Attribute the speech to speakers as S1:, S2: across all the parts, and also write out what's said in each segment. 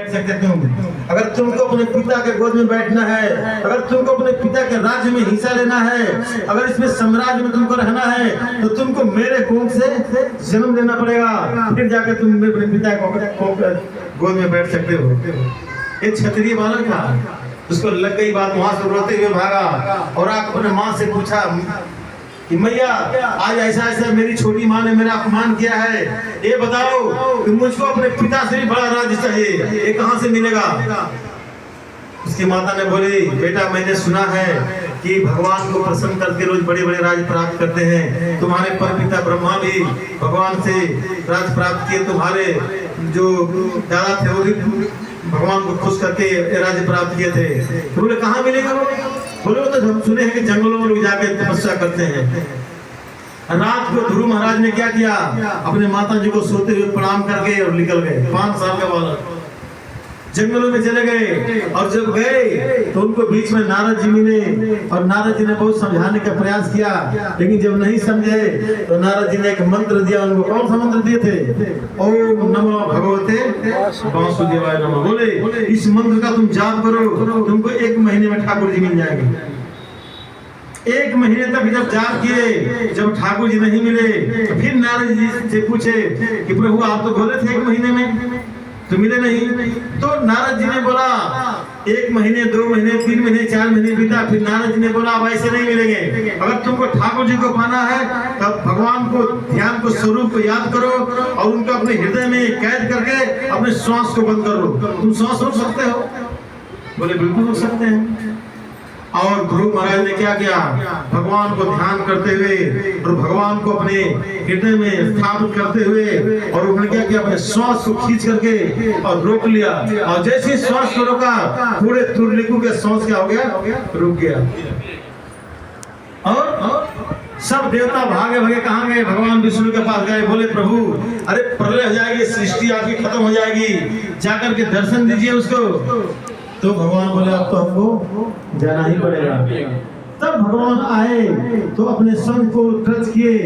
S1: बैठ सकते तुम। अगर तुमको अपने पिता के गोद में बैठना है, अगर तुमको अपने पिता के राज्य में हिस्सा लेना है, अगर इसमें साम्राज्य में तुमको रहना है, तो तुमको मेरे कोख से जन्म लेना पड़ेगा, फिर जाकर तुम अपने पिता के गोद में बैठ सकते हो। एक क्षत्रिय बालक था, उसको लग गई बात, वहां से रोते हुए भागा और अपने माँ से पूछा कि मैया आज ऐसा ऐसा मेरी छोटी माँ ने मेरा अपमान किया है, ये बताओ कि मुझको अपने पिता से भी बड़ा राज्य चाहिए, ये कहाँ से मिलेगा। उसकी माता ने बोली, बेटा मैंने सुना है कि भगवान को प्रसन्न करके रोज बड़े बड़े राज प्राप्त करते हैं, तुम्हारे परपिता ब्रह्मा भी भगवान से राज प्राप्त किए, तुम्हारे जो दादा थे वो भी भगवान को खुश करके राज्य प्राप्त किए थे। तो बोले कहाँ मिलेगा? बोले तो हम सुने हैं कि जंगलों में लोग जाके तपस्या करते हैं। रात को ध्रुव महाराज ने क्या किया, अपने माता जी को सोते हुए प्रणाम करके और निकल गए। 5 साल का बालक जंगलों में चले गए, और जब गए तो उनको बीच में नारद जी मिले, और नारद जी ने बहुत समझाने का प्रयास किया, लेकिन जब नहीं समझे तो नारद जी ने एक मंत्र दिया उनको। कौन सा मंत्र दिए थे? ओम नमो भगवते वासुदेवाय नमः। बोले इस मंत्र का तुम जाप करो, तुमको 1 महीने में ठाकुर जी मिल जाएंगे। 1 महीने तक जब जाप किए, जब ठाकुर जी नहीं मिले तो फिर नारद जी से पूछे कि प्रभु आप तो बोले थे 1 महीने में तो मिले नहीं। तो नारद जी ने बोला 1 महीने 2 महीने 3 महीने 4 महीने बीता, फिर नारद जी ने बोला अब ऐसे नहीं मिलेंगे, अगर तुमको ठाकुर जी को पाना है तब भगवान को ध्यान को स्वरूप को याद करो और उनको अपने हृदय में कैद करके अपने श्वास को बंद करो। तुम श्वास रोक सकते हो? बोले बिल्कुल रोक सकते हैं। और ध्रुव महाराज ने क्या किया, भगवान को ध्यान करते हुए और भगवान को अपने हृदय में स्थापित करते हुए, और उन्होंने क्या किया, अपने श्वास को खींच करके और रोक लिया, और जैसे श्वास को रोका पूरे तुर्लिकु के श्वास क्या हो गया, रुक गया। और सब देवता भागे भागे कहाँ गए? भगवान विष्णु के पास गए। बोले प्रभु अरे प्रलय हो जाएगी, सृष्टि आपकी खत्म हो जाएगी, जाकर के दर्शन दीजिए उसको। तो भगवान बोले अब तो हमको जाना ही पड़ेगा। तब भगवान आए तो अपने संग को टच किए,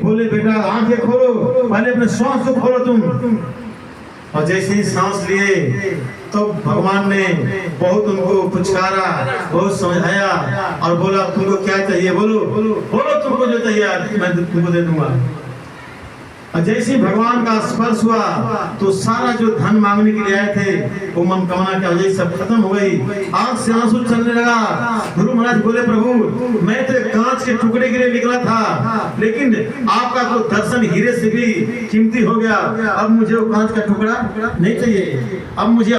S1: बोले बेटा आंखें खोलो, पहले अपने श्वास को खोलो तुम। और जैसे ही सांस लिए तो भगवान ने बहुत उनको पुचकारा, बहुत समझाया और बोला तुमको क्या चाहिए, बोलो बोलो तुमको जो चाहिए मैं तुमको दे दूंगा। और जैसे ही भगवान का स्पर्श हुआ तो सारा जो धन मांगने के लिए आए थे वो मनोकामना की वजह सब खत्म हो गई, आंख से आंसू चलने लगा। गुरु महाराज बोले प्रभु मैं तो कांच के टुकड़े के लिए निकला था, लेकिन आपका तो दर्शन हीरे से भी कीमती हो गया, अब मुझे वो कांच का टुकड़ा नहीं चाहिए, अब मुझे